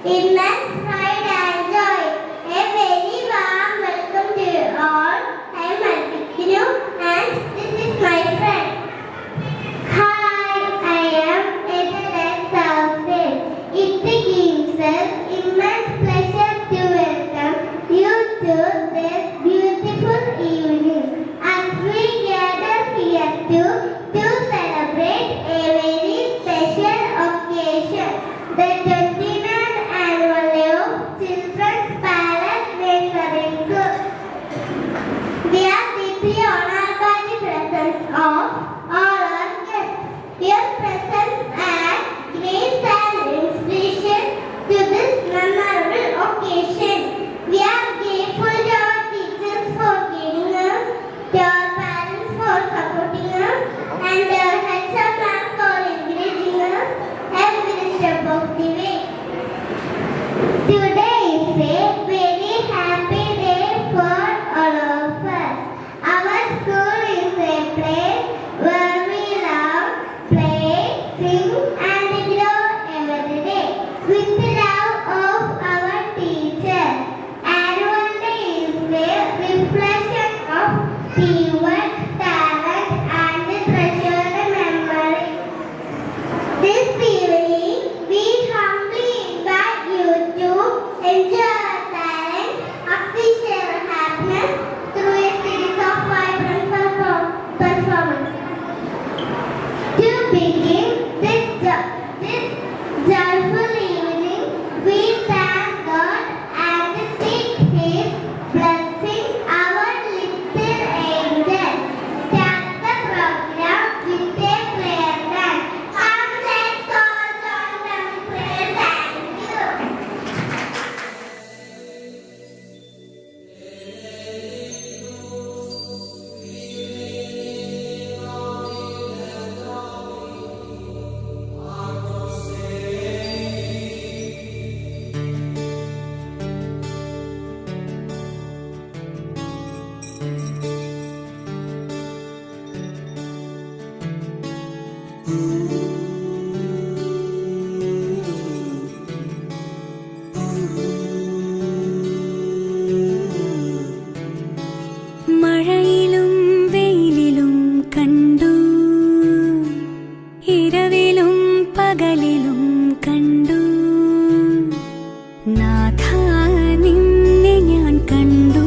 immense pride and joy. A very warm welcome to you all. I am Aditya and this is my friend. Hi, I am Ethan Thursday. It gives us immense pleasure to welcome you to this beautiful evening as we gather here to celebrate a very special occasion, the 29th annual day of Children's Palace Nursery School. We are deeply honored by the presence of all our guests. Your presence adds grace and inspiration to this memorable occasion. We are grateful to our teachers for guiding us, to our parents for supporting us, and our HMM for encouraging us every step of the way. Today is a very happy day for all of us. Our school is a place where we love, play, sing, and grow every day with the love of our teachers. Annual day is a reflection of teamwork, talent, and treasured memory. This evening, we humbly invite you to enjoy our talent, appreciate our happiness through a series of vibrant performances. To begin this joyful evening, we thank God and seek His blessing. Our little angel start the program with a prayer dance. Come, let's all join them in prayer. Thank you. മഴയിലും വെയിലിലും കണ്ടു, ഇരവിലും പകലിലും കണ്ടു, നാഥ നിന്നെ ഞാൻ കണ്ടു.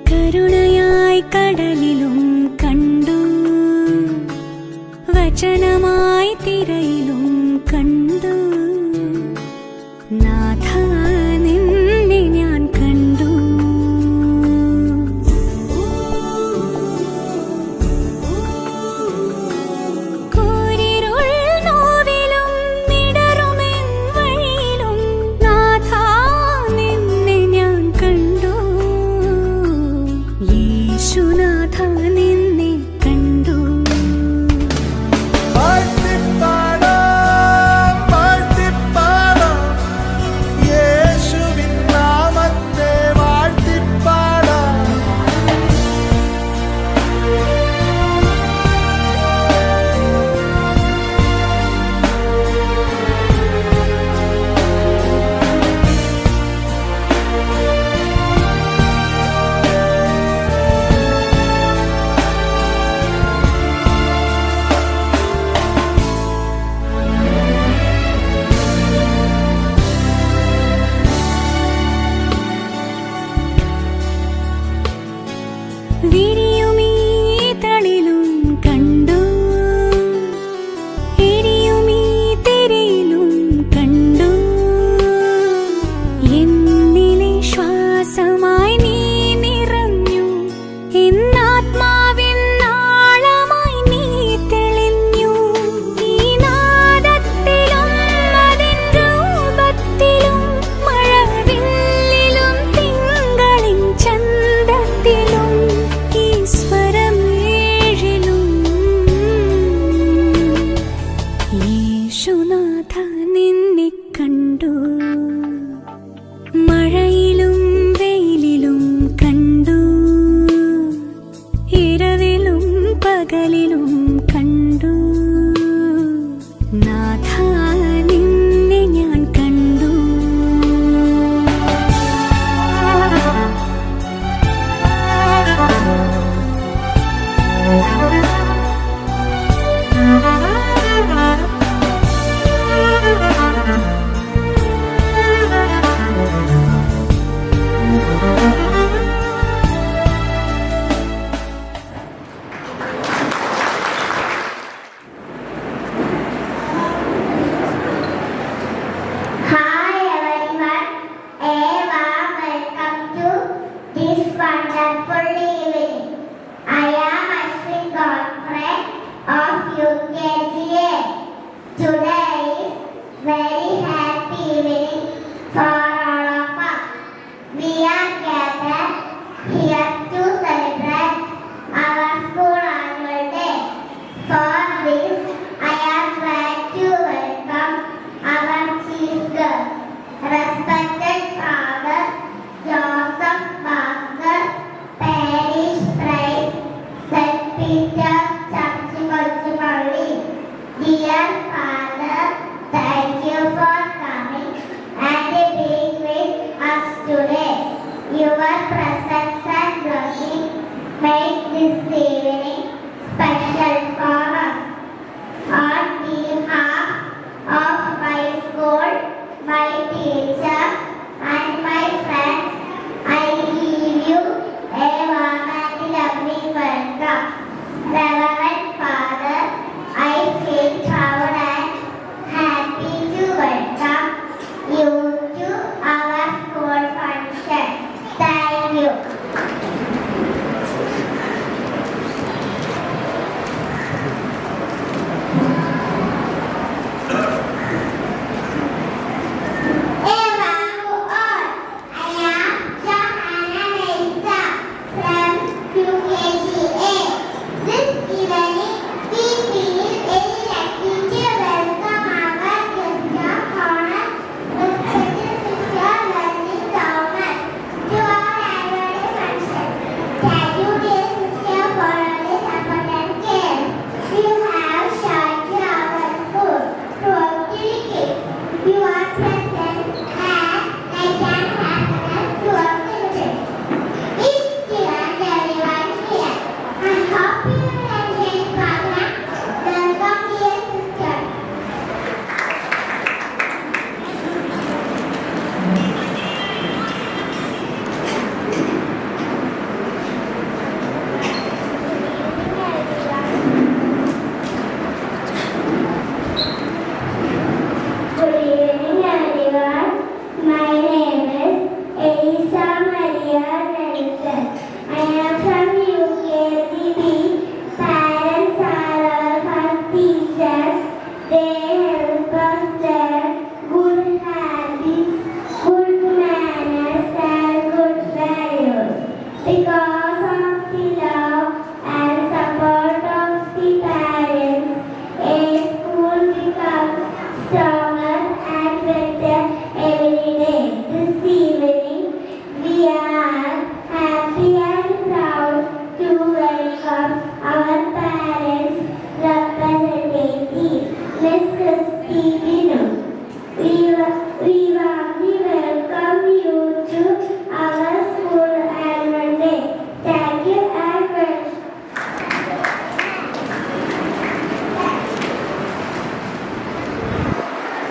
കരുണയായി കടലിലും കണ്ടു, വചനമായി തിരയിലും കണ്ടു, നാഥ നിന്നെ ഞാൻ കണ്ടു. കൂരിരുൾ നോവിലും നിടറുമെൻ വഴിയിലും നാഥ നിന്നെ ഞാൻ കണ്ടു. യേശുനാഥ നിന്നെ കണ്ടു. പാടാം Your presence and blessing make this evening special for us. On behalf of my school, my teachers, and my friends, I give you a warm and loving welcome. Reverend Father, I feel proud and happy to welcome you to our school function. Thank you.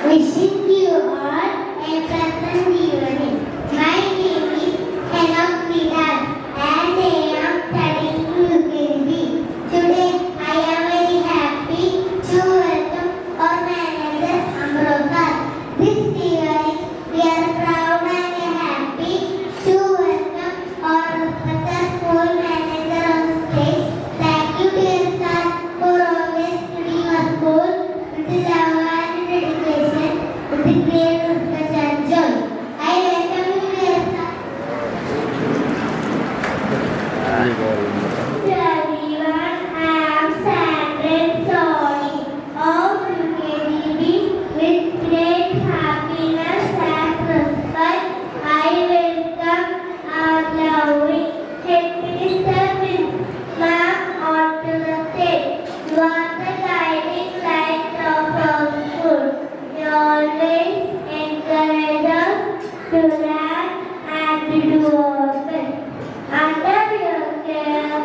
Wishing you all a pleasant evening. My name is Henok Vidal and I am studying UKG. Today I am very happy to welcome our manager Amrita. This evening we are proud and happy to welcome our respected school manager on stage. Thank you dear sir for always leading our school with love and dedication. With the great respect and joy. I welcome you, dear sir. Everyone, I am Sandrine Soni of UKDB. With great happiness and respect, I welcome our lovely head minister with ma'am onto the stage. You are the guiding light of our school. You always encourage us to learn and to do our best. Under your care,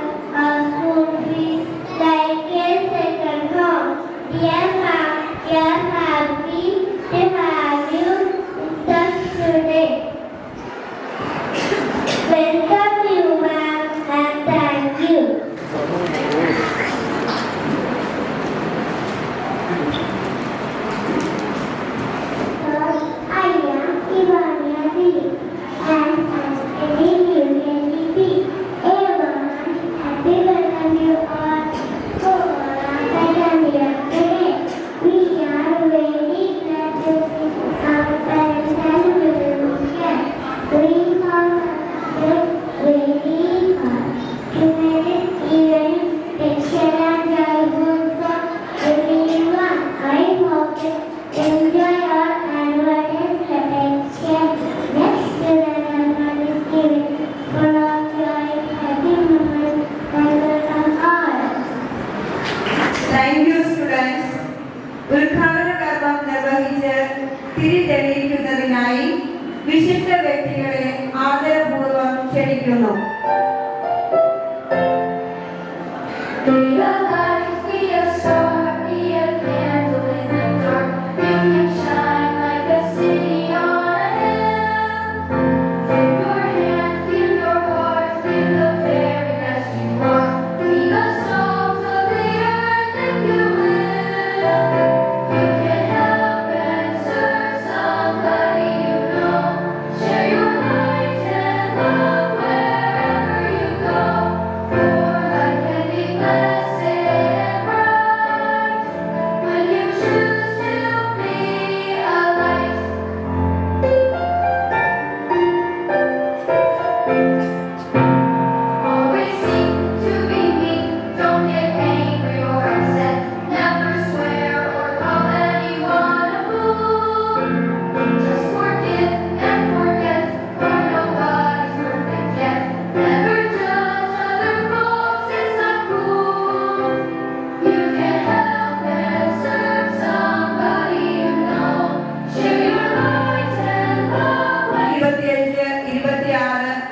ക്ഷണിക്കുന്നു.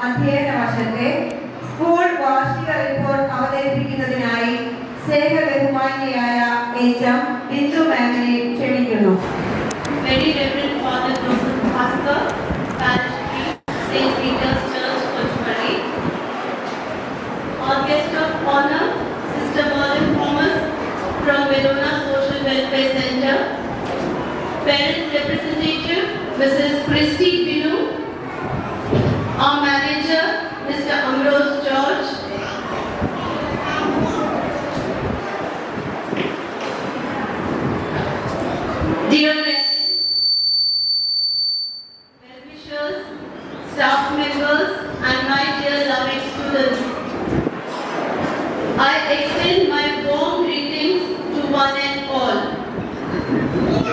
അധ്യയന വർഷത്തെ school വാർഷിക report അവതരിപ്പിക്കുന്നതിനായി സ്നേഹബഹുമാന്യയായ എച്ച്.എം. Bindu മാമിനെ ക്ഷണിക്കുന്നു. Very Reverend Father Joseph Pastor, Parish Priest, St. Peter's Church, Kochumari. Our guest of honor, Sister Merlin Thomas from Verona Social Welfare Center. Parents representative, Mrs. Christy Binu. Our manager, Mr. Ambrose George. Dear well-wishers, staff members, and my dear loving students, I extend my warm greetings to one and all,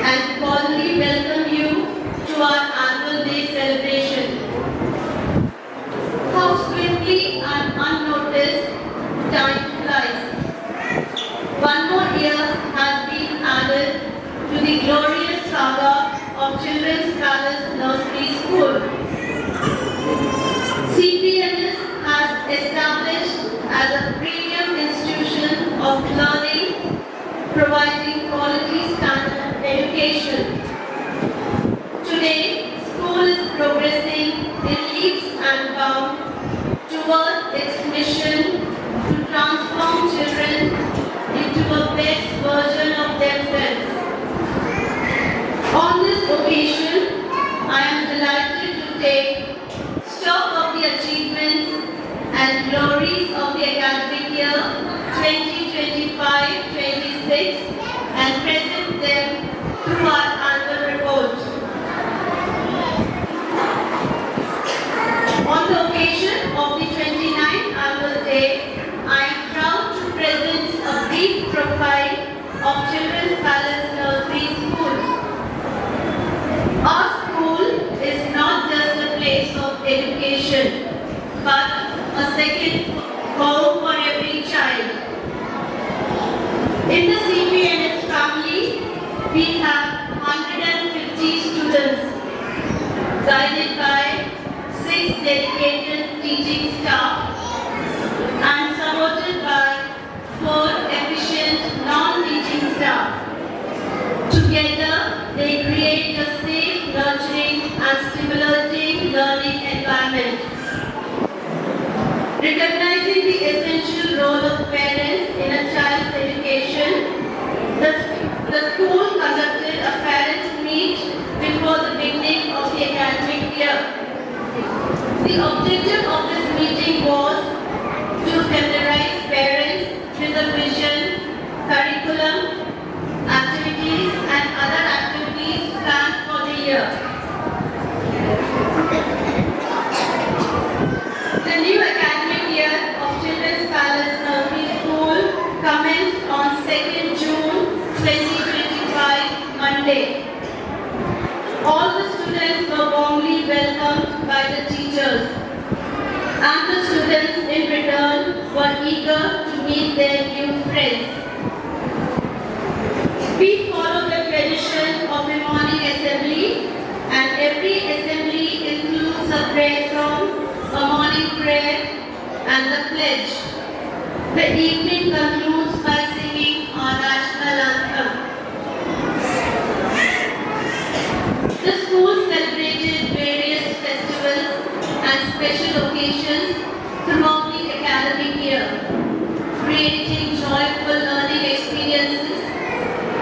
and cordially welcome you to our annual day celebration. How swiftly and unnoticed time flies. One more year has been added to the glorious saga of Children's Palace Nursery School. CPNS has established as a premium institution of learning, providing quality standard education. Today, school is progressing in leaps and bounds towards its mission to transform children into a best version of themselves. On this occasion, I am delighted to take stock of the achievements and glories of the academic year 2025-26 and present them through our annual report. On the occasion of the 29th annual day, I am proud to present a brief profile of Children's Palace Nursery School. Our school is not just a place of education, but a second home for every child. In the CPNS family, we have 150 students, guided by 6 dedicated teaching staff and supported by 4 efficient non-teaching staff. Together, they create a safe, nurturing and stimulating learning environment. Recognizing the essential role of parents in a child's education, the school conducted a parents' meet before the beginning of the academic year. The objective of this meeting was to familiarize parents with the vision, curriculum, activities and other activities planned for the year. The new academic year of Children's Palace Nursery School commenced on 2nd June 2025, Monday. All the students were warmly welcomed by the teachers, and the students in return were eager to meet their new friends. We follow the tradition of a morning assembly, and every assembly includes a prayer song, a morning prayer, and the pledge. The evening concludes by singing our national anthem. The school celebrated various festivals and special occasions throughout the academic year, creating joyful learning experiences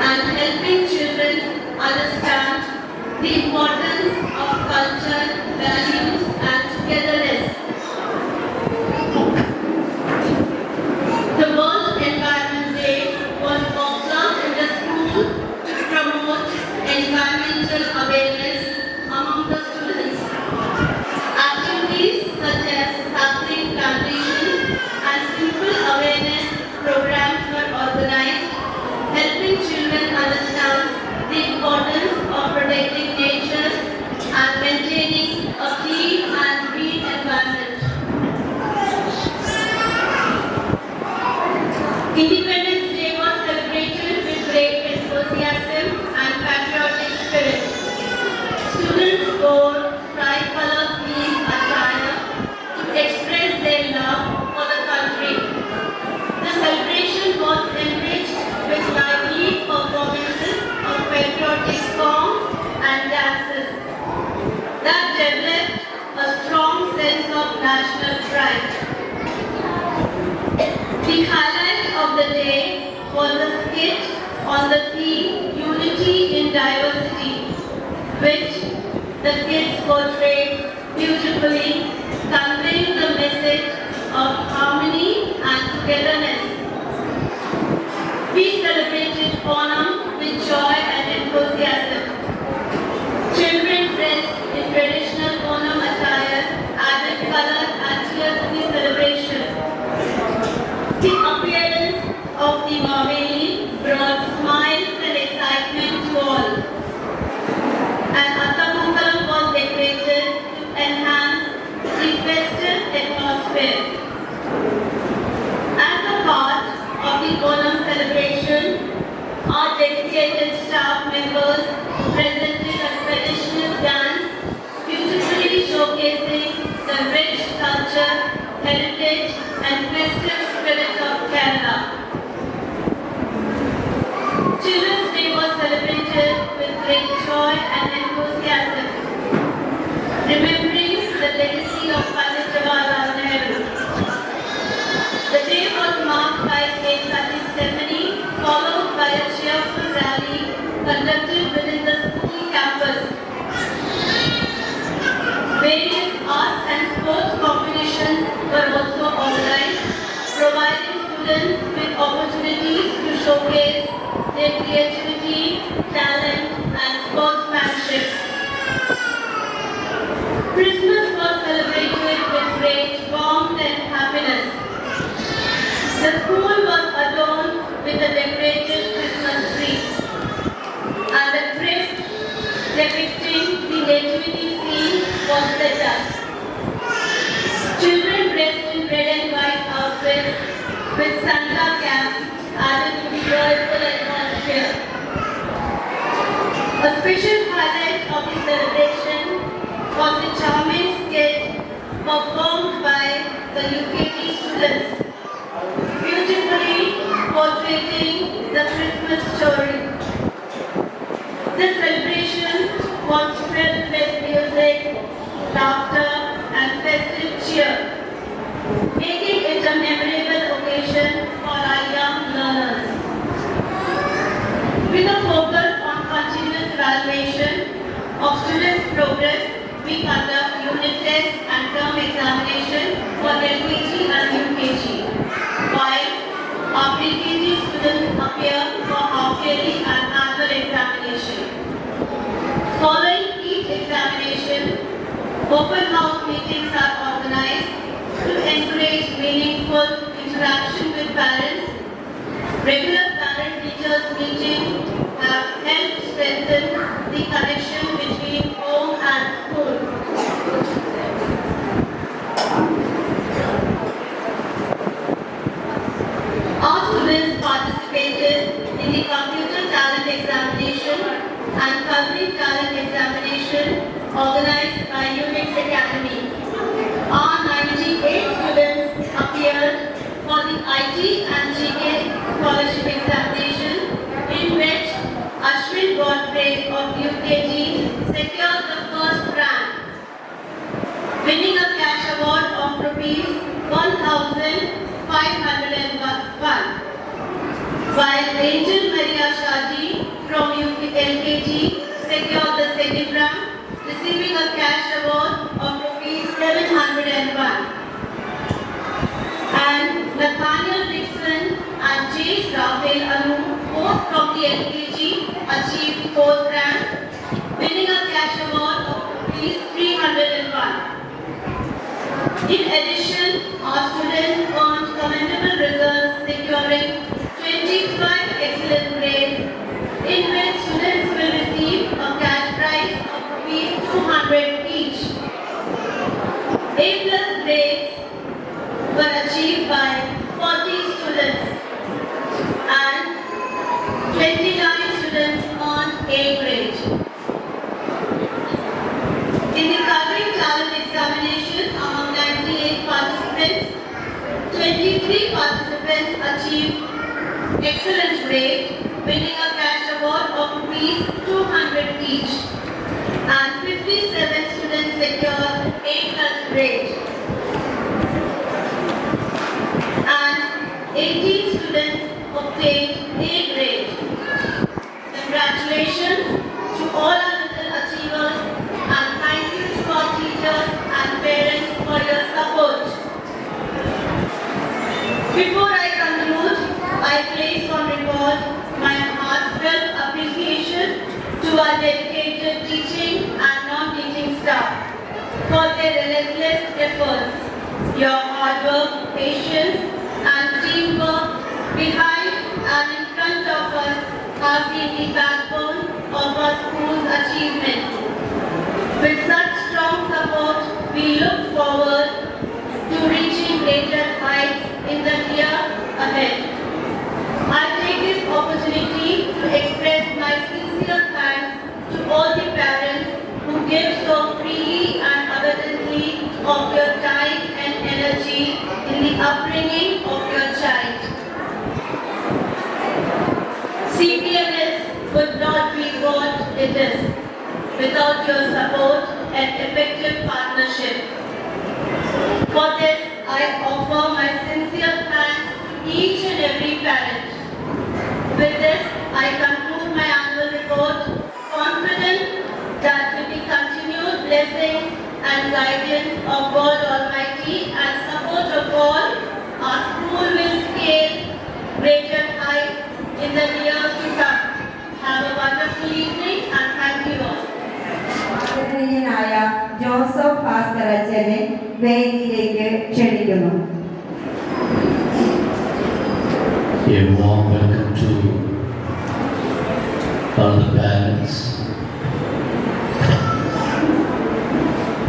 and helping children understand the importance of culture, values, and togetherness. The World Environment Day was observed in the school to promote environmental awareness among the students. Activities such as sapling plantation and simple awareness programs were organized, helping children understand the importance of protecting nature and maintaining a clean and green environment. Independence Day was celebrated with great enthusiasm and patriotic spirit. Students wore tricolor themed attire to express their love for the country. The celebration was enriched with lively performances of patriotic songs and dances that developed a strong sense of national pride. The highlight of the day was a skit on the theme Unity in Diversity, which the kids portrayed beautifully, conveying the message of harmony and togetherness. We celebrated Onam with joy and enthusiasm. Children dressed in traditional Onam attire added color and cheer to the celebration. The appearance of the Maveli brought smiles and excitement to all. An Attamangalam was decorated to enhance the festive atmosphere. As a part of the Onam celebration, our dedicated staff members presented a traditional dance, beautifully showcasing the rich culture, heritage, and festive spirit of Kerala. Children's Day was celebrated with great joy and enthusiasm, remembering the legacy of Pandit Jawaharlal Nehru. The day was marked by a cutting ceremony, followed by a cheerful rally conducted within the school campus. Various arts and sports competitions were also organized, providing students with opportunities to showcase their creativity, talent, and sportsmanship. Christmas was celebrated with great warmth and happiness. The school was adorned with a decorated Christmas tree, and a crypt depicting the nativity scene was set up. Children dressed in red and white outfits with Santa caps added to the joyful atmosphere. A special highlight of the celebration was the charming skit performed by the UKG students, beautifully portraying the Christmas story. The celebration was filled with music, laughter, and festive cheer, making it a memorable occasion for our young learners. With a focus on continuous evaluation of students' progress, we conduct unit tests and term examination for LKG and UKG, while our pre-KG students appear for half-yearly and annual examination. Following each examination, open house meetings are organized to encourage meaningful interaction with parents. Regular parent-teachers meetings have helped strengthen the connection between home and school. Our students participated in the computer talent examination and public talent examination organized by Unix Academy. Our 98 students 2,501. While Angel Maria Shadi from LKG secured the second rank, receiving a cash award of rupees 701. And Nathaniel Dixon and J. Rafael Anu, both from the LKG, achieved 4th rank, winning a cash award of rupees 301. In addition, our students earned commendable results, securing 25 excellent grades, in which students will receive a cash prize of rupees 200 each. A+ grades were achieved by 40 students and 29 students earned A grade. In the covering talent examination, among 98 participants, 23 participants achieved excellent grade, winning a cash award of rupees 200 each, and 57 students secured A+ grade, and 18 students obtained A grade. Congratulations to all our little achievers, and thank you to our teachers and parents for your support. Before I conclude, I place on record my heartfelt appreciation to our dedicated teaching and non-teaching staff for their relentless efforts. Your hard work, patience, and teamwork behind and in front of us have been the backbone of our school's achievement. With such strong support, we look forward to reaching greater heights in the year ahead. I take this opportunity to express my sincere thanks to all the parents who give so freely and abundantly of your time and energy in the upbringing of your child. CPMS would not be what it is without your support and effective partnership. For this, I offer my sincere thanks to each and every parent. With this, I conclude my annual report, confident that with the continued blessings and guidance of God Almighty and support of all, our school will scale greater heights in the years to come. Have a wonderful evening and thank you all. ആദരണീയനായ Joseph Bhaskar അച്ഛനെ വേദിയിലേക്ക് ക്ഷണിക്കുന്നു. A warm welcome to all the parents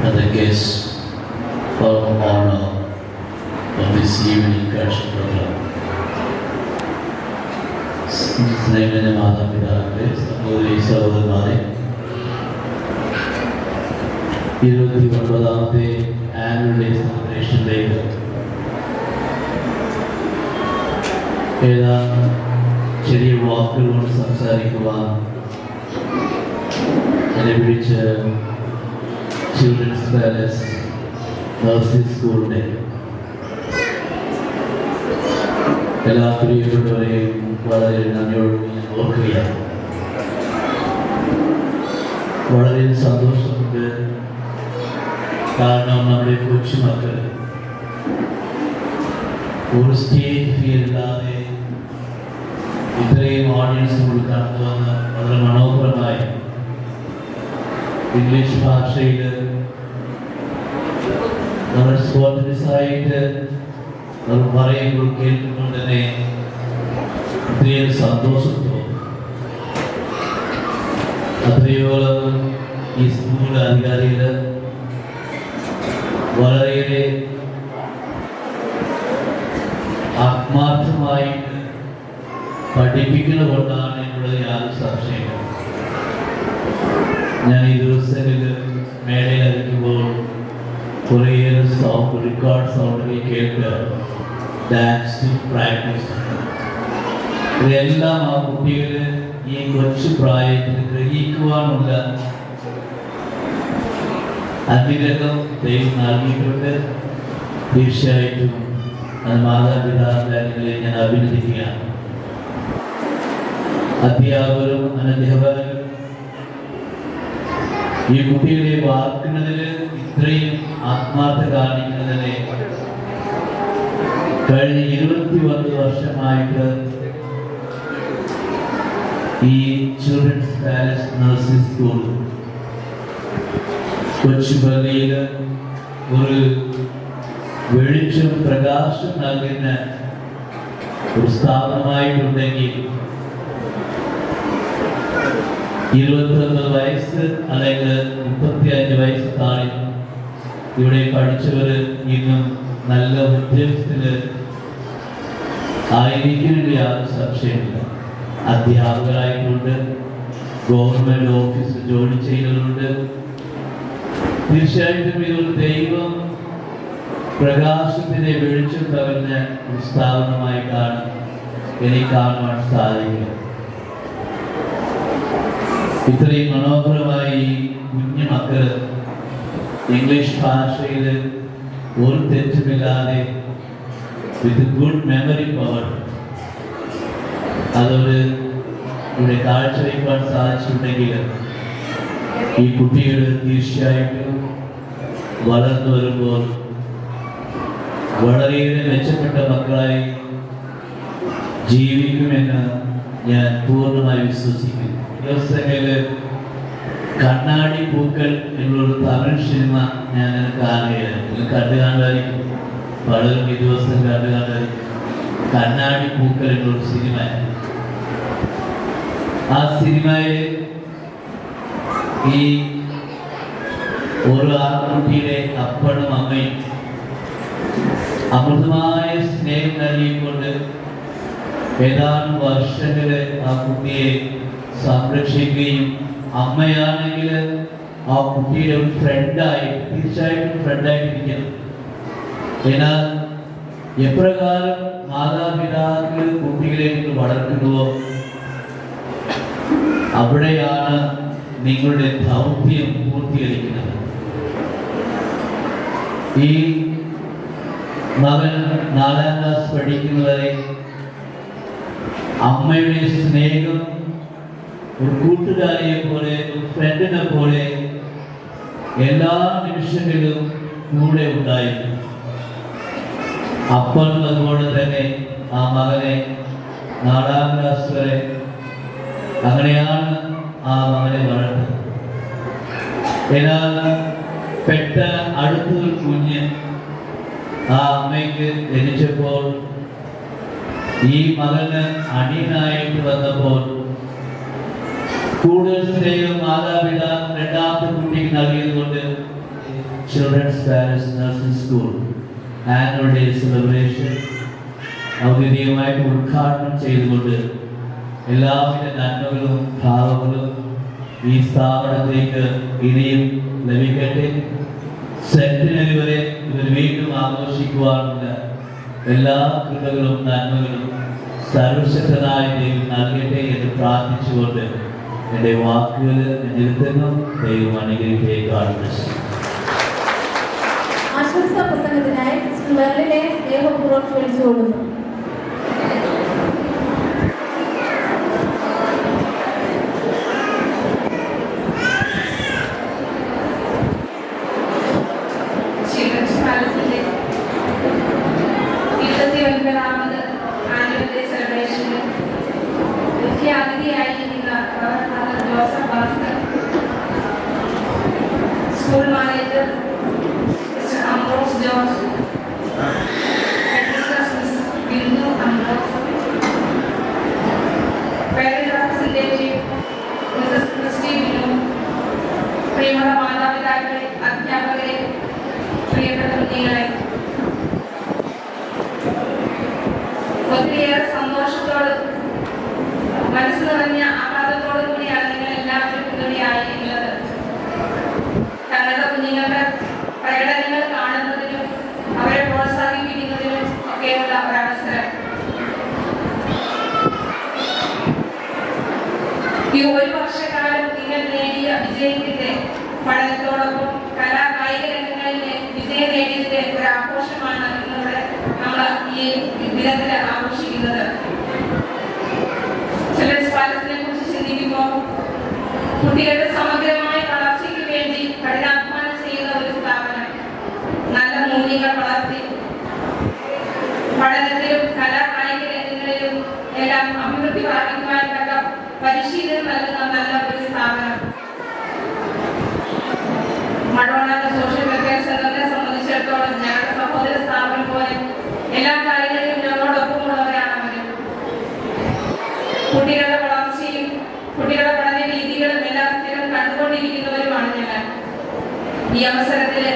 and the guests for honor of this evening culture program. സ്നേഹിതന്റെ മാതാപിതാക്കളെ, സഹോദരി സഹോദരന്മാരെ, 29ാമത്തെ annual day സെലിബ്രേഷനിലേക്ക് ഏതാനും ചെറിയ വാക്കുകൾ കൊണ്ട് സംസാരിക്കുവാൻ എന്നെ വിളിച്ച ചിൽഡ്രൻസ് പാലസ് നഴ്സറി സ്കൂളിൻ്റെ എല്ലാ പ്രിയപ്പെട്ടവരെയും വളരെ നന്ദിയോട് ഞാൻ ഓർക്കുകയാണ്. വളരെ സന്തോഷമുണ്ട്. കാരണം നമ്മുടെ കൊച്ചുമക്കൾ ഒരു സ്റ്റേജ് ഫിയർ ഇല്ലാതെ ഇത്രയും ഓഡിയൻസ് മുന്നിൽ കടന്നു വന്ന് വളരെ മനോഹരമായി ഇംഗ്ലീഷ് ഭാഷയിൽ നമ്മൾ സ്പോർട്ടിസായിട്ട് നമ്മൾ പറയുമ്പോൾ കേൾക്കുമ്പോൾ തന്നെ ഒത്തിരിയേറെ സന്തോഷം തോന്നും. അത്രയോളം ഈ സ്കൂൾ അധികാരികൾ വളരെയേറെ ആത്മാർത്ഥമായിട്ട് പഠിപ്പിക്കുന്നത് കൊണ്ടാണ് ഇവിടെ യാതൊരു സംശയം. ഞാൻ ഈ ദിവസങ്ങളിൽ മേടയിലിരിക്കുമ്പോൾ കുറേയേറെ സൗണ്ട് റെക്കോർഡ് സൗണ്ടുകൾ കേട്ട് ഡാൻസ് പ്രാക്ടീസ് ഇതെല്ലാം ആ കുട്ടികൾ ഈ കൊച്ചു പ്രായത്തിൽ ഗ്രഹിക്കുവാനുള്ള അനുഗ്രഹം ദൈവം നൽകിയിട്ടുണ്ട്. തീർച്ചയായിട്ടും അത് മാതാപിതാക്കളെ ഞാൻ അഭിനന്ദിക്കുകയാണ്. അധ്യാപകരും അനധ്യാപകരും ഈ കുട്ടികളെ വാർക്കുന്നതിൽ ഇത്രയും ആത്മാർത്ഥ കാണിക്കുന്നതിനെ കഴിഞ്ഞ 21 വർഷമായിട്ട് ഈ ചിൽഡ്രൻസ് പാലസ് നഴ്സിംഗ് സ്കൂൾ കൊച്ചുപള്ളിയിൽ ഒരു വെളിച്ചം പ്രകാശം നൽകുന്ന ഒരു സ്ഥാപനമായിട്ടുണ്ടെങ്കിൽ 21 വയസ്സ് അല്ലെങ്കിൽ 35 വയസ്സ് താഴെ ഇവിടെ പഠിച്ചവർ ഇന്നും നല്ല ഉദ്യോഗത്തിൽ ആയിരിക്കുന്നതിൽ യാതൊരു സംശയമില്ല. അധ്യാപകരായിട്ടുണ്ട്, ഗവൺമെന്റ് ഓഫീസിൽ ജോലി ചെയ്യുന്നവരുണ്ട്. തീർച്ചയായിട്ടും ഇതൊരു ദൈവം പ്രകാശത്തിന്റെ വെളിച്ചം പകർന്ന ഒരു സ്ഥാപനമായിട്ടാണ് എനിക്ക് കാണുവാൻ സാധിക്കുക. ഇത്രയും മനോഹരമായി കുഞ്ഞു മക്കൾ ഇംഗ്ലീഷ് ഭാഷയിൽ ഒരു തെറ്റുമില്ലാതെ വിത്ത് ഗുഡ് മെമ്മറി പവർ അതൊരു ഇവിടെ കാഴ്ചവെക്കുവാൻ സാധിച്ചിട്ടുണ്ടെങ്കിൽ ഈ കുട്ടികൾ തീർച്ചയായിട്ടും വളർന്നു വരുമ്പോൾ വളരെയേറെ മെച്ചപ്പെട്ട മക്കളായി ജീവിക്കുമെന്ന് ഞാൻ പൂർണ്ണമായി വിശ്വസിക്കുന്നു. ദിവസങ്ങളിൽ കണ്ണാടി പൂക്കൾ എന്നുള്ളൊരു തമിഴ് സിനിമ ഞാൻ കാണുകയാണ്. നിങ്ങൾ കണ്ടു കാണുമായിരിക്കും, പലരും ഈ ദിവസം കണ്ടു കാണുമായിരിക്കും. കണ്ണാടി പൂക്കൾ എന്നൊരു സിനിമ. ആ സിനിമയിൽ ഈ ഒരു ആൺകുട്ടിയുടെ അപ്പനും അമ്മയും അമൃതമായ സ്നേഹം നൽകിക്കൊണ്ട് ഏതാനും വർഷങ്ങള് ആ കുട്ടിയെ സംരക്ഷിക്കുകയും അമ്മയാണെങ്കിൽ ആ കുട്ടിയുടെ ഒരു ഫ്രണ്ടായി തീർച്ചയായിട്ടും ഫ്രണ്ടായിട്ടിരിക്കണം. എന്നാൽ എപ്രകാരം മാതാപിതാക്കൾ കുട്ടികളെ വളർത്തുന്നുവോ അവിടെയാണ് നിങ്ങളുടെ ദൗത്യം പൂർത്തീകരിക്കുന്നത്. ഈ മകൻ 4ാം ക്ലാസ് പഠിക്കുന്നവരെ അമ്മയുടെ സ്നേഹം ഒരു കൂട്ടുകാരിയെ പോലെ, ഒരു ഫ്രണ്ടിനെ പോലെ എല്ലാ നിമിഷങ്ങളിലും കൂടെ ഉണ്ടായിരുന്നു. അപ്പനും അതുപോലെ തന്നെ ആ മകനെ 4ാം ക്ലാസ് വരെ അങ്ങനെയാണ് ആ മകനെ വളർന്നത്. എന്നാൽ പെട്ടെന്ന് അടുത്തൊരു കുഞ്ഞ് ആ അമ്മയ്ക്ക് ജനിച്ചപ്പോൾ ഈ മകന് അടിയനായിട്ട് വന്നപ്പോൾ കൂടുതൽ സ്നേഹം മാതാപിതാക്കൾ രണ്ടാമത്തെ കുട്ടിക്ക് നൽകിയതുകൊണ്ട് children's palace nursing school annual day celebration ഔദ്യോഗികമായിട്ട് ഉദ്ഘാടനം ചെയ്തുകൊണ്ട് എല്ലാവിധ നന്മകളും ഭാവങ്ങളും ഈ സ്ഥാപനത്തിലേക്ക് ഇനിയും ലഭിക്കട്ടെ. സെന്റിനറി വരെ ഇവർ വീണ്ടും ആഘോഷിക്കുവാനുള്ള എല്ലാ കൃപകളും നന്മകളും സർവശക്തനായ ദൈവം നൽകട്ടെ എന്ന് പ്രാർത്ഥിച്ചുകൊണ്ട് എൻ്റെ വാക്കുകൾ നിർത്തുന്നു. ദൈവം അനുഗ്രഹിക്കുകയാണ്. ആശംസാ പ്രസംഗത്തിനായി സിസ്റ്റർ മെർലിനെ സ്നേഹപൂർവ്വം ക്ഷണിച്ചുകൊള്ളുന്നു. School manager, Mr. Ambrose George, Headmistress Ms. Bindu Ambrose, Parent Representative, Mrs. Christy Binu, പ്രിയമുള്ള മാതാപിതാക്കളെ, അധ്യാപകരെ, പ്രിയപ്പെട്ട കുഞ്ഞുങ്ങളെ, ഒത്തിരിയേറെ സന്തോഷത്തോട് മനസ്സ് നിറഞ്ഞ ആഹ്ലാദത്തോടു കൂടിയാണ് നിങ്ങൾ എല്ലാവരും ഇവിടെയായിരിക്കുന്നത്. തങ്ങളുടെ കുഞ്ഞുങ്ങളുടെ പ്രകടനങ്ങൾ കാണുന്നതിനും അവരെ പ്രോത്സാഹിപ്പിക്കുന്നതിനും ഒക്കെയുള്ള ഒരവസരം. ഈ ഒരു വർഷക്കാലം നിങ്ങൾ നേടിയ വിജയത്തിന്റെ പഠനത്തോടൊപ്പം കലാകായിക രംഗങ്ങളിൽ വിജയം നേടിയതിന്റെ ഒരു ആഘോഷമാണ് ഇന്നിവിടെ നമ്മൾ ഈ ഈ ദിനത്തിൽ ആഘോഷിക്കുന്നത്. ചിൽഡ്രൻസ് പാലസിനെ കുറിച്ച് ചിന്തിക്കുമ്പോൾ കുട്ടികളുടെ സമഗ്രമായ വളർച്ചയ്ക്ക് വേണ്ടി കഠിനാധ്വാനം ചെയ്യുന്ന ഒരു സ്ഥാപനം, നല്ല മൂല്യങ്ങൾ വളർത്തി പഠനത്തിലും കലാകായിക രംഗങ്ങളിലും എല്ലാം അഭിവൃദ്ധി പ്രാപിക്കുവാൻ തക്ക പരിശീലനം നൽകുന്ന നല്ല ഒരു സ്ഥാപനം. മഡോണ സോഷ്യൽ വെൽഫെയർ സെന്ററിനെ സംബന്ധിച്ചിടത്തോളം ഞങ്ങളുടെ സഹോദര സ്ഥാപനം പോലെ എല്ലാ കാര്യങ്ങളിലും ഞങ്ങളോടൊപ്പമുള്ളവരാണ് അവരും. കുട്ടികളുടെ വളർച്ചയും കുട്ടികളുടെ പഠന രീതികളും എല്ലാം സ്ഥിരം കണ്ടുകൊണ്ടിരിക്കുന്നവരുമാണ് ഞങ്ങൾ. ഈ അവസരത്തിൽ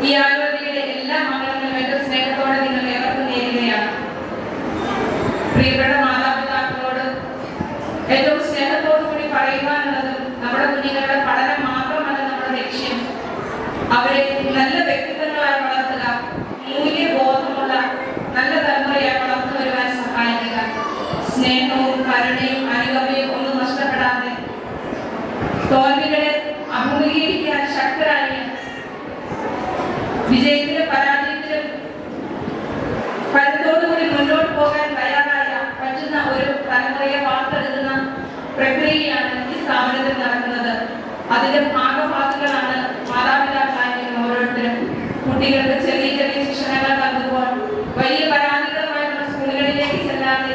ഈ ആലോചനയുടെ എല്ലാ മംഗളങ്ങളും ഏറ്റവും സ്നേഹത്തോടെ നിങ്ങൾ ഏവർക്കും നേരുകയാണ്. പ്രിയപ്പെട്ട മാതാപിതാക്കളോട് ഏറ്റവും സ്നേഹത്തോടു കൂടി പറയുവാനുള്ളതും നമ്മുടെ കുഞ്ഞുങ്ങളുടെ പഠനം മാത്രമല്ല നമ്മുടെ ലക്ഷ്യം. അവരെ നല്ല വ്യക്തിത്വങ്ങളായി വളർത്തുക, മൂല്യബോധമുള്ള നല്ല തലമുറയായി വളർന്നു വരുവാൻ സഹായിക്കുക. സ്നേഹവും കരുണയും അനുകമ്പയും ഒന്നും നഷ്ടപ്പെടാതെ തോൽവികളെ അഭിമുഖീകരിക്കാൻ ശക്തരായി വിജയത്തിലും പരാജയത്തിലും കരുത്തോടുകൂടി മുന്നോട്ട് പോകാൻ തയ്യാറായ പറ്റുന്ന ഒരു തലമുറയെ വാർത്തെടുക്കുന്ന പ്രക്രിയയാണ് ഈ സ്ഥാപനത്തിൽ നടക്കുന്നത്. അതിന്റെ ഭാഗഭാഗികളാണ് മാതാപിതാക്കളായ ഓരോരുത്തരും. കുട്ടികൾക്ക് ചെറിയ ചെറിയ ശിക്ഷണങ്ങൾ നൽകുമ്പോൾ വലിയ പരാതികളുമായിട്ടുള്ള സ്കൂളുകളിലേക്ക് ചെല്ലാതെ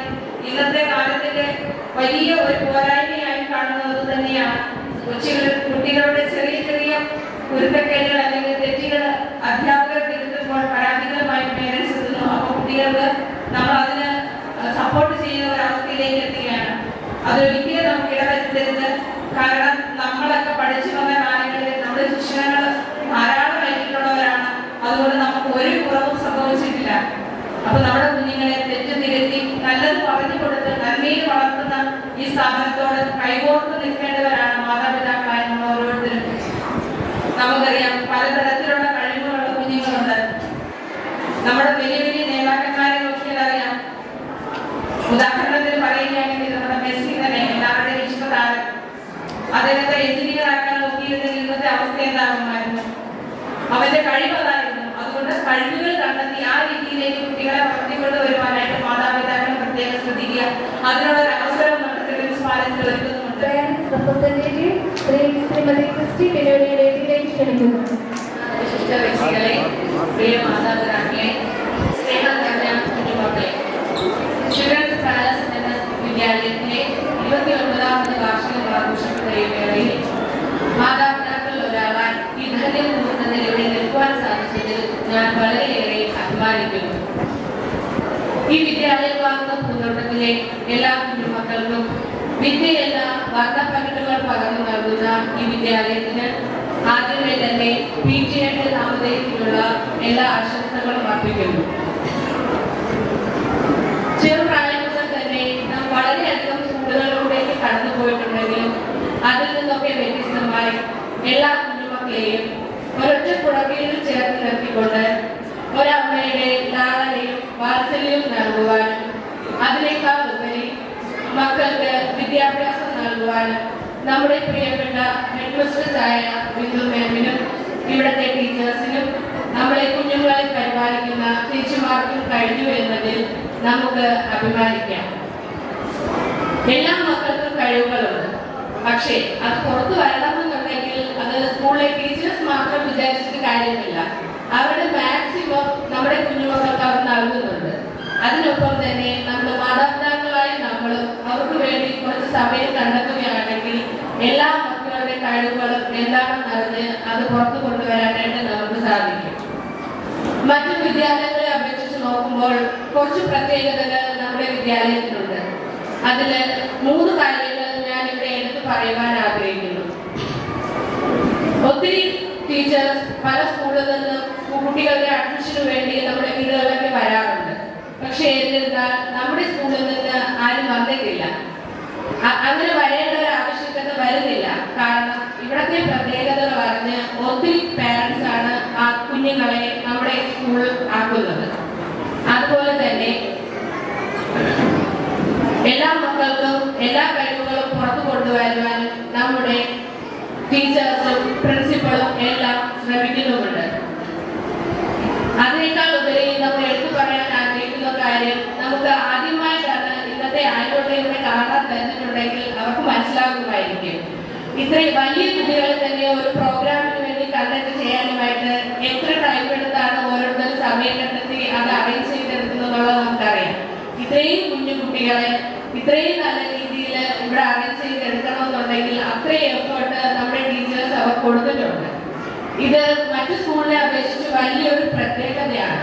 ഇന്നത്തെ കാലത്തിന്റെ വലിയ ഒരു പോരായ്മയായി കാണുന്നത് തന്നെയാണ് കുട്ടികളുടെ ചെറിയ ചെറിയ കുരുത്തക്കേടുകൾ അല്ലെങ്കിൽ തെറ്റുകൾ അധ്യാപകർ തിരുത്തുമ്പോൾ പരാതികളുമായി പേരൻസ് എത്തുന്നു. അപ്പോൾ കുട്ടികൾക്ക് നമ്മൾ അതിന് സപ്പോർട്ട് ചെയ്യുന്ന ഒരവസ്ഥയിലേക്ക് എത്തുകയാണ്. അതൊരിക്കലും നമുക്ക് ഇടവരുത്തരുത്. കാരണം നമ്മളൊക്കെ പഠിച്ചു വന്ന കാലങ്ങളിൽ നമ്മുടെ ശിക്ഷണങ്ങൾ ധാരാളമായിട്ടുള്ളവരാണ്. അതുകൊണ്ട് നമുക്ക് ഒരു കുറവും സംഭവിച്ചിട്ടില്ല. അപ്പൊ നമ്മുടെ കുഞ്ഞുങ്ങളെ തെറ്റ് തിരുത്തി നല്ലത് പറഞ്ഞു കൊടുത്ത് നന്മയിൽ വളർത്തുന്ന ഈ സ്ഥാപനത്തോട് കൈകോർത്ത് നിൽക്കേണ്ടവരാണ് മാതാപിതാക്കളായ നമ്മൾ ഓരോരുത്തരും. നമുക്കറിയാം പലതരത്തിലുള്ള കഴിവുകളുള്ള കുഞ്ഞുങ്ങളുണ്ട്. നമ്മുടെ വലിയ വലിയ നേതാക്കന്മാരെ നോക്കിയാൽ അറിയാം. ഉദാഹരണത്തിന് പറയുകയാണെങ്കിൽ നമ്മുടെ മെസ്സി തന്നെ എല്ലാവരുടെയും ഇഷ്ടതാരം. അദ്ദേഹത്തെ എഞ്ചിനീയർ ആക്കാൻ നോക്കിയിരുന്നെങ്കിൽ ഇന്നത്തെ അവസ്ഥ എന്താകുമായിരുന്നു? അവന്റെ കഴിവതായിരുന്നു. അതുകൊണ്ട് കഴിവുകൾ കണ്ടെത്തി ആ രീതിയിലേക്ക് കുട്ടികളെ വളർത്തിക്കൊണ്ട് വരുവാനായിട്ട് മാതാപിതാക്കൾ പ്രത്യേകം ശ്രദ്ധിക്കുക. അതിനുള്ള ഒരു അവസരം നമ്മുടെ ചിൽഡ്രൻസ് പാലസിൽ ഒരുക്കുന്നുണ്ട്. റെപ്രസെന്റേറ്റീവ് ശ്രീമതി ക്രിസ്റ്റി പെനോഡിയുടെ ഇതിലേക്ക് ക്ഷണിക്കുന്നു. വിശിഷ്ട വ്യക്തികളെ, പ്രിയ മാതാപിതാക്കളെ, സ്നേഹം നിറഞ്ഞ കുഞ്ഞുമക്കളെ, ചിൽഡ്രൻസ് പാലസ് എന്ന വിദ്യാലയത്തിലെ 29ാമത് വാർഷിക ആഘോഷവേളയിൽ മാതാപിതാക്കളിൽ ഒരാളായി ഈ ധന്യം കൂടുന്നതിൽ ഇവിടെ നിൽക്കുവാൻ സാധിച്ചതിൽ ഞാൻ വളരെയേറെ അഭിമാനിക്കുന്നു. ഈ വിദ്യാലയമാകുന്ന പൂന്തോട്ടത്തിലെ എല്ലാ കുഞ്ഞുമക്കൾക്കും വിദ്യയല്ല വാർത്താപകട്ടുകൾ പകർന്നു നൽകുന്ന ഈ വിദ്യാലയത്തിന് ആദ്യമേ തന്നെ PTA നാമധേയത്തിലുള്ള എല്ലാ ആശംസകളും അർപ്പിക്കുന്നു. ചെറുപ്രായം മുതൽ തന്നെ നാം വളരെയധികം സ്കൂളുകളിലൂടെയൊക്കെ കടന്നു പോയിട്ടുണ്ടെങ്കിലും അതിൽ നിന്നൊക്കെ വ്യത്യസ്തമായി എല്ലാ കുഞ്ഞുമക്കളെയും ഒരൊറ്റ കുടക്കീഴിൽ ചേർത്ത് നിർത്തിക്കൊണ്ട് ഒരമ്മയുടെ ലാളനയും വാത്സല്യവും നൽകുവാനും അതിനേക്കാൾ ഉപരി മക്കൾക്ക് വിദ്യാഭ്യാസം നൽകുവാനും നമ്മുടെ പ്രിയപ്പെട്ട ഹെഡ്മിസ്ട്രസായ ബിന്ദു മാമിനും ഇവിടുത്തെ ടീച്ചേഴ്സിനും നമ്മളെ കുഞ്ഞുങ്ങളെ പരിപാലിക്കുന്ന ടീച്ചർമാർക്കും കഴിഞ്ഞു എന്നതിൽ നമുക്ക് അഭിമാനിക്കാം. എല്ലാ മക്കൾക്കും കഴിവുകളുണ്ട്. പക്ഷേ അത് പുറത്തു വരണമെന്നുണ്ടെങ്കിൽ അത് സ്കൂളിലെ ടീച്ചേഴ്സ് മാത്രം വിചാരിച്ചിട്ട് കാര്യമില്ല. അവരുടെ മാക്സിമം നമ്മുടെ കുഞ്ഞുമക്കൾക്ക് അവർ നൽകുന്നുണ്ട്. അതിനൊപ്പം തന്നെ നമ്മുടെ മാതാപിതാക്കളായി നമ്മളും അവർക്ക് വേണ്ടി കുറച്ച് സമയം കണ്ടെത്തുകയാണെങ്കിൽ എല്ലാ മക്കളുടെ കഴിവുകളും എന്താണെന്നറിഞ്ഞ് അത് പുറത്തു കൊണ്ടുവരാനായിട്ട് നമുക്ക് സാധിക്കും. മറ്റു വിദ്യാലയങ്ങളെ അപേക്ഷിച്ച് നോക്കുമ്പോൾ കുറച്ച് പ്രത്യേകതകൾ നമ്മുടെ വിദ്യാലയത്തിലുണ്ട്. അതിൽ 3 കാര്യങ്ങൾ ഞാൻ ഇവിടെ എടുത്തു പറയുവാൻ ആഗ്രഹിക്കുന്നു. ഒത്തിരി ടീച്ചേഴ്സ് പല സ്കൂളിൽ നിന്നും കുട്ടികളുടെ അഡ്മിഷന് വേണ്ടി നമ്മുടെ വീടുകളിലൊക്കെ വരാറുണ്ട്. പക്ഷെ എന്നിരുന്നാൽ നമ്മുടെ സ്കൂളിൽ നിന്ന് ആരും വന്നിട്ടില്ല. അങ്ങനെ വരേണ്ട ഒരു ആവശ്യകത വരുന്നില്ല. കാരണം ഇവിടത്തെ പ്രത്യേകതകൾ പറഞ്ഞ് ഒത്തിരി പാരൻസ് ആണ് ആ കുഞ്ഞുങ്ങളെ നമ്മുടെ സ്കൂളിൽ ആക്കുന്നത്. അതുപോലെ തന്നെ എല്ലാ മക്കൾക്കും എല്ലാ കഴിവുകളും പുറത്തു കൊണ്ടുവരുവാൻ നമ്മുടെ ടീച്ചേഴ്സും പ്രിൻസിപ്പളും എല്ലാം ശ്രമിക്കുന്നുമുണ്ട്. അതിനേക്കാൾ ഉപരി നമ്മൾ എടുത്തു പറയാൻ ആഗ്രഹിക്കുന്നത് ഇത്രയും വലിയ കുട്ടികളെ തന്നെ ഒരു പ്രോഗ്രാമിന് വേണ്ടി കണ്ടക്ട് ചെയ്യാനുമായിട്ട് എത്ര ടൈം എടുത്താണ് ഓരോരുത്തരും സമയം കണ്ടെത്തി അത് അറേഞ്ച് ചെയ്തെടുക്കുന്നതെന്നുള്ളത് നമുക്കറിയാം. ഇത്രയും കുഞ്ഞു കുട്ടികളെ ഇത്രയും നല്ല രീതിയിൽ ഇവിടെ അറേഞ്ച് ചെയ്തെടുക്കണമെന്നുണ്ടെങ്കിൽ അത്രയും എഫേർട്ട് നമ്മുടെ ടീച്ചേഴ്സ് അവർ കൊടുത്തിട്ടുണ്ട്. ഇത് മറ്റു സ്കൂളിനെ അപേക്ഷിച്ച് വലിയൊരു പ്രത്യേകതയാണ്.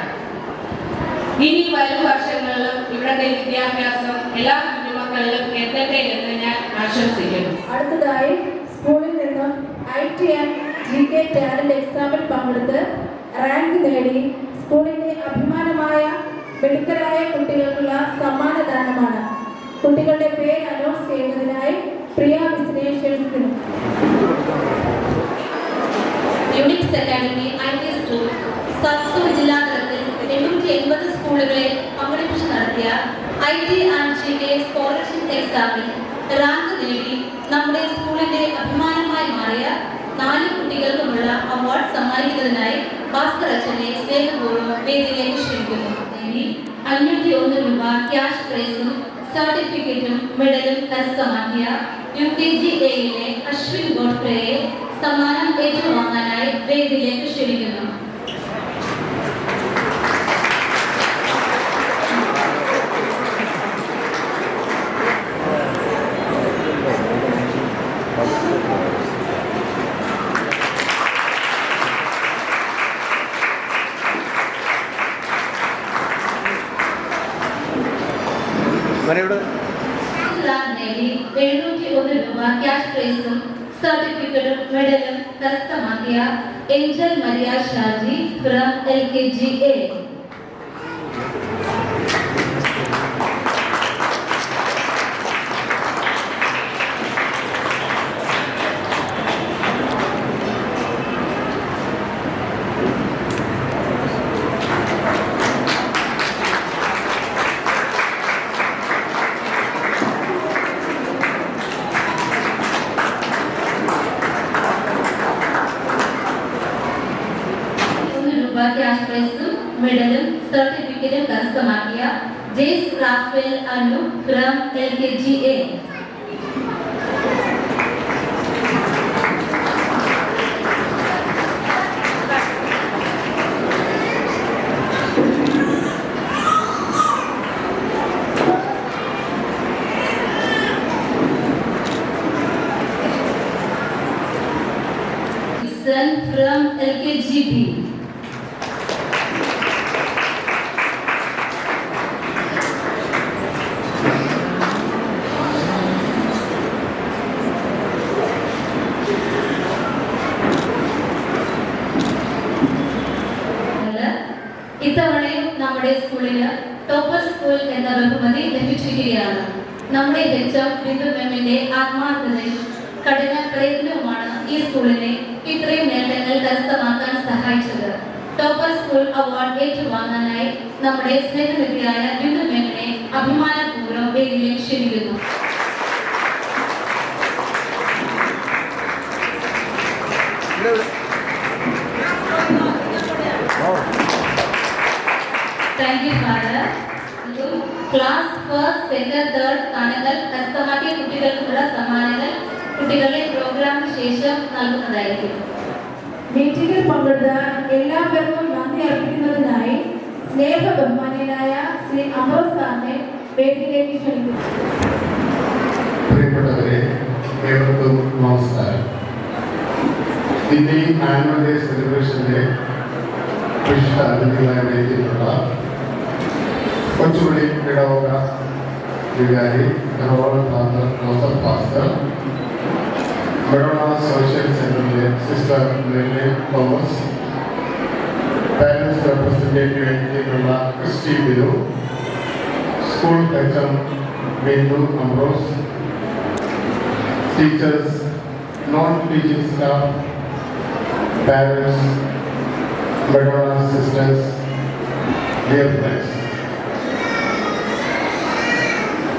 ഇനി വരും വർഷങ്ങളിലും ഇവിടുത്തെ വിദ്യാഭ്യാസം എല്ലാ കുഞ്ഞുമക്കളിലും എത്തട്ടെ എന്ന് ഞാൻ ആശംസിക്കുന്നു. അടുത്തതായി സ്കൂളിൽ നിന്നും IT and GK ടാലന്റ് എക്സാമിൽ പങ്കെടുത്ത് റാങ്ക് നേടി സ്കൂളിന്റെ അഭിമാനമായ മിടുക്കരായ കുട്ടികൾക്കുള്ള സമ്മാനദാനമാണ്. കുട്ടികളുടെ പേര് അനൗൺസ് ചെയ്യുന്നതിനായി പ്രിയ മിസ്സിനെ ക്ഷണിക്കുന്നു. യുണിക്സ് അക്കാദമി IT സ്കൂൾ സബ്സൂർ ജില്ലാ തലത്തിൽ 880 സ്കൂളുകളിൽ പങ്കെടുപ്പിച്ച് നടത്തിയ IT and GK സ്കോളർഷിപ്പ് എക്സാമിൽ റാങ്ക് നേടി നമ്മുടെ സ്കൂളിന്റെ അഭിമാനമായി മാറിയ 4 കുട്ടികൾക്കുമുള്ള അവാർഡ് സമ്മാനിക്കുന്നതിനായി ഭാസ്കർ അച്ഛനെ സ്നേഹപൂർവ്വം വേദിയിലേക്ക് ക്ഷണിക്കുന്നു. 501 രൂപ ക്യാഷ് പ്രൈസും സർട്ടിഫിക്കറ്റും മെഡലും കരസ്ഥമാക്കിയ UKG-A-യിലെ അശ്വിൻ ഗോഡ്ഫ്രെയെ സമ്മാനം ഏറ്റുവാങ്ങാനായി വേദിയിലേക്ക് ക്ഷണിക്കുന്നു. നേടി 701 രൂപ ക്യാഷ് പ്രൈസും സർട്ടിഫിക്കറ്റും മെഡലും കരസ്ഥമാക്കിയ Angel Maria Shaji from LKG-A. Cash പ്രൈസും മെഡലും സർട്ടിഫിക്കറ്റും കരസ്ഥമാക്കിയ Jaise Raphael Anu from LKG-A. From LKG-B. ഇത്തവണയും നമ്മുടെ സ്കൂളിന് ടോപ്പർ സ്കൂൾ എന്ന ബഹുമതി ലഭിച്ചിരിക്കുകയാണ്. നമ്മുടെ HM ബിന്ദു മാമിന്റെ ആത്മാർത്ഥതയും കഠിന പ്രയത്നവുമാണ് ഈ സ്കൂളിനെ ഇത്രയും നേട്ടങ്ങൾ കരസ്ഥമാക്കാൻ സഹായിച്ചത്. ടോപ്പർ സ്കൂൾ അവാർഡ് ഏറ്റുവാങ്ങാനായി നമ്മുടെ സ്നേഹനിധിയായ ബിന്ദു മാമിനെ അഭിമാനപൂർവ്വം വേദിയിലേക്ക് ക്ഷണിക്കുന്നു. Thank you, Father. Class first, second, third സ്ഥാനങ്ങൾ കരസ്ഥമാക്കിയ കുട്ടികൾക്കുള്ള സമ്മാനങ്ങൾ കുട്ടികളുടെ പ്രോഗ്രാമിന് ശേഷം നൽകുന്നതായിരിക്കും. മീറ്റിംഗിൽ പങ്കെടുത്ത എല്ലാവർക്കും നന്ദി അർപ്പിക്കുന്നതിനായി സ്നേഹ ബഹുമാന്യനായ ശ്രീ അമർ സാറിനെ വേദിയിലേക്ക് ക്ഷണിക്കുന്നു. പ്രിയപ്പെട്ടവരെ, ഏവർക്കും നമസ്കാരം. ഇന്ത്യ ആനുവൽ ഡേ സെലിബ്രേഷന്റെ വിശിഷ്ട അതിഥികളായി എത്തിയിട്ടുള്ള കൊച്ചുപള്ളി ഇടവക വികാരി father Joseph pastor, Madonna social സെന്ററിലെ sister Nelly Thomas, parents representative എത്തിയിട്ടുള്ള Christy Bilu, school HM Bindu Ambrose, teachers, non-teaching staff, parents, Madonna sisters, dear friends.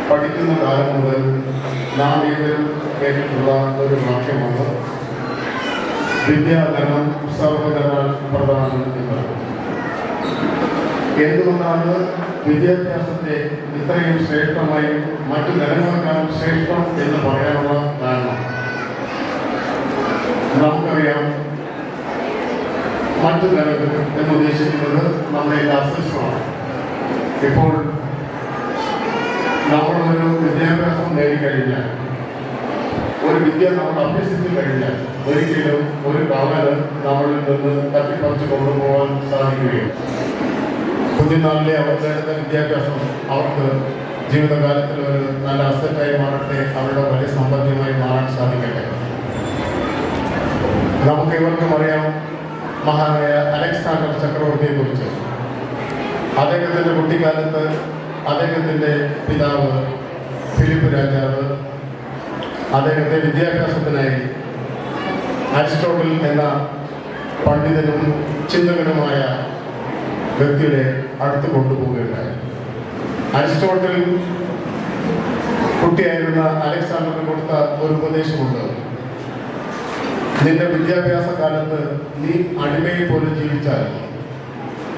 പഠിക്കുന്ന കാലം മുതൽ നാം ഏവരും കേട്ടിട്ടുള്ള ഒരു വാക്യമാണ് വിദ്യാധനം സർവധനാൽ പ്രധാനം എന്നത്. എന്തുകൊണ്ടാണ് വിദ്യാഭ്യാസത്തെ ഇത്രയും ശ്രേഷ്ഠമായി മറ്റു ധനങ്ങളെക്കാൾ ശ്രേഷ്ഠം എന്ന് പറയാനുള്ള കാരണം? നമുക്കറിയാം മറ്റു ലെവൽ എന്ന് ഉദ്ദേശിക്കുന്നത് നമ്മുടെ അസസ്മാണ്. ഇപ്പോൾ നമ്മളൊരു വിദ്യാഭ്യാസം നേടിക്കഴിഞ്ഞാൽ, ഒരു വിദ്യ നമ്മൾ അഭ്യസിച്ചു കഴിഞ്ഞാൽ ഒരിക്കലും ഒരു കവല് നമ്മളിൽ നിന്ന് തട്ടിപ്പറിച്ച് കൊണ്ടുപോകാൻ സാധിക്കുകയും കുഞ്ഞുനാളിലെ അവരുടെ വിദ്യാഭ്യാസം അവർക്ക് ജീവിതകാലത്തിൽ ഒരു നല്ല അസറ്റായി മാറട്ടെ, അവരുടെ വലിയ സമ്പന്നമായി മാറാൻ സാധിക്കട്ടെ. നമുക്ക് ഇവർക്കും അറിയാം മഹാനായ അലക്സാണ്ടർ ചക്രവർത്തിയെ കുറിച്ച്. അദ്ദേഹത്തിൻ്റെ കുട്ടിക്കാലത്ത് അദ്ദേഹത്തിൻ്റെ പിതാവ് ഫിലിപ്പ് രാജാവ് അദ്ദേഹത്തെ വിദ്യാഭ്യാസത്തിനായി അരിസ്റ്റോട്ടിൽ എന്ന പണ്ഡിതനും ചിന്തകനുമായ വ്യക്തിയുടെ അടുത്ത് കൊണ്ടുപോവുകയുണ്ടായി. അരിസ്റ്റോട്ടിൽ കുട്ടിയായിരുന്ന അലക്സാണ്ടറിന് കൊടുത്ത ഒരു ഉപദേശമുണ്ട്: നിന്റെ വിദ്യാഭ്യാസ കാലത്ത് നീ അടിമയെ പോലെ ജീവിച്ചാൽ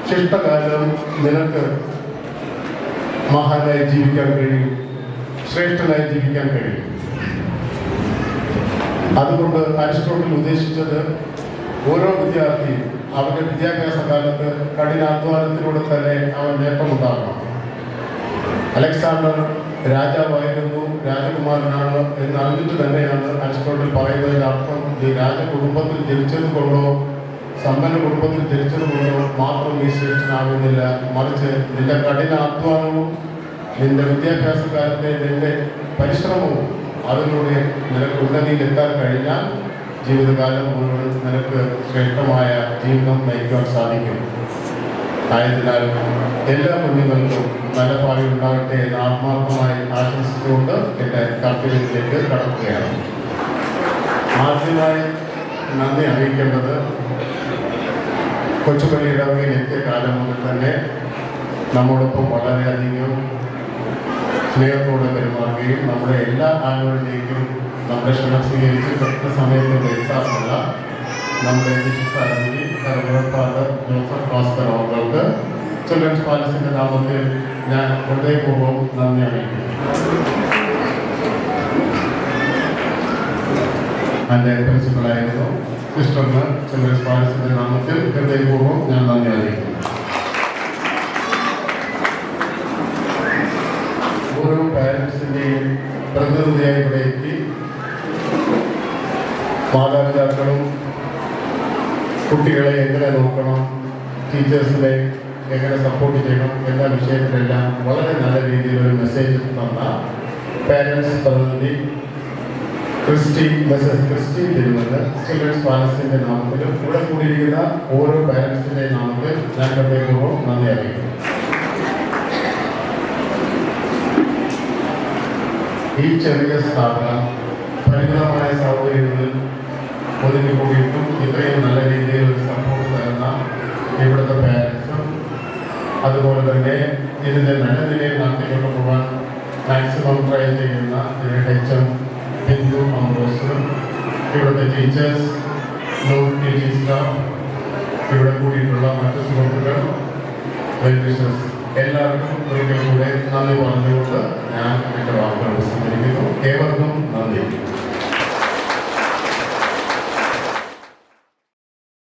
ശിഷ്ടകാലം നിനക്ക് മഹാനായി ജീവിക്കാൻ കഴിയും, ശ്രേഷ്ഠനായി ജീവിക്കാൻ കഴിയും. അതുകൊണ്ട് അരിസ്റ്റോട്ടിൽ ഉദ്ദേശിച്ചത് ഓരോ വിദ്യാർത്ഥിയും അവന്റെ വിദ്യാഭ്യാസ കാലത്ത് കഠിനാധ്വാനത്തിലൂടെ തന്നെ അവൻ നേട്ടമുണ്ടാകണം. അലക്സാണ്ടർ രാജാവായിരുന്നു, രാജകുമാരനാണ് എന്നറിഞ്ഞിട്ട് തന്നെയാണ് അരിസ്റ്റോട്ടിൽ പറയുന്നതിൻ്റെ അർത്ഥം ഈ രാജകുടുംബത്തിൽ ജനിച്ചത് കൊണ്ടോ സമ്പന്ന കുടുംബത്തിൽ ജനിച്ചത് കൊണ്ടോ മാത്രം നീ ശ്രേഷ്ഠനാകുന്നില്ല, മറിച്ച് നിന്റെ കഠിനാധ്വാനവും നിന്റെ വിദ്യാഭ്യാസ കാലത്തെ നിന്റെ പരിശ്രമവും അതിലൂടെ നിനക്ക് ഉന്നതിയിലെത്താൻ കഴിഞ്ഞാൽ ജീവിതകാലം മുഴുവൻ നിനക്ക് ശ്രേഷ്ഠമായ ജീവിതം നയിക്കാൻ സാധിക്കും. ആയതിനാൽ എല്ലാ കുഞ്ഞുങ്ങൾക്കും നല്ല ഭാവി ഉണ്ടാകട്ടെ എന്ന് ആത്മാർത്ഥമായി ആശംസിച്ചുകൊണ്ട് എൻ്റെ കർത്തവ്യത്തിലേക്ക് കടക്കുകയാണ്. ആദ്യമായി നന്ദി അറിയിക്കേണ്ടത് കൊച്ചുപള്ളി ഇടവകയിൽ എത്തിയ കാലം മുതൽ തന്നെ നമ്മോടൊപ്പം വളരെയധികം സ്നേഹത്തോടെ പെരുമാറുകയും നമ്മുടെ എല്ലാ ആനുവലിലേക്കും നമ്മുടെ ക്ഷണം സ്വീകരിച്ച് കൃത്യസമയത്ത് എത്താറുള്ള നമ്മുടെ വിശിഷ്ടാതിഥി ഫാദർ ജോസഫ് ഭാസ്കർ അവർക്ക് ചിൽഡ്രൻസ് പാലസിൻ്റെ നാമത്തിൽ ഞാൻ ഹൃദയപൂർവ്വം നന്ദി അറിയിക്കുന്നു. എൻ്റെ പ്രിൻസിപ്പലായിരുന്നു സിസ്റ്ററിന് ചിൽഡ്രൻസ് പാലസിൻ്റെ നാമത്തിൽ ഹൃദയപൂർവ്വം ഞാൻ നന്ദി അറിയിക്കുന്നു. ഓരോ പാരൻസിൻ്റെയും പ്രതിനിധിയായി ഇവിടെ എത്തി മാതാപിതാക്കളും കുട്ടികളെ എങ്ങനെ നോക്കണം, ടീച്ചേഴ്സിനെ എങ്ങനെ സപ്പോർട്ട് ചെയ്യണം എന്ന വിഷയത്തിലെല്ലാം വളരെ നല്ല രീതിയിലൊരു മെസ്സേജ് തന്ന പാരൻസ് പ്രതിനിധി ക്രിസ്റ്റി തിരുവല്ല ചിൽഡ്രൻസ് പാലസിൻ്റെ നാമത്തിലും ഇവിടെ കൂടിയിരിക്കുന്ന ഓരോ പാരൻസിൻ്റെ നാമത്തിൽ ഞാൻ ഹൃദയപൂർവ്വം നന്ദി അറിയിക്കുന്നു. ഈ ചെറിയ സ്ഥാപനം പരിമിതമായ സൗകര്യങ്ങളിൽ ഒതുങ്ങിക്കൂടിയിട്ടും ഇത്രയും നല്ല രീതിയിൽ ഒരു സപ്പോർട്ട് തരുന്ന ഇവിടുത്തെ പാരൻസും അതുപോലെ തന്നെ ഇതിൻ്റെ നല്ല നിലയിൽ നടത്തിക്കൊണ്ട് പോകാൻ മാക്സിമം ട്രൈ ചെയ്യുന്ന HM ബിന്ദു അംബ്രോസും ഇവിടുത്തെ ടീച്ചേഴ്സ്, നോൺ ടീച്ചിങ് സ്റ്റാഫ്, ഇവിടെ കൂടിയിട്ടുള്ള മറ്റു സുഹൃത്തുക്കൾ, വെൽവിഷേഴ്സ് എല്ലാവർക്കും ഒരിക്കൽ കൂടെ നന്ദി പറഞ്ഞുകൊണ്ട് ഞാൻ എൻ്റെ വാക്കുകൾ ഉപസംഹരിക്കുന്നു. ഏവർക്കും നന്ദി.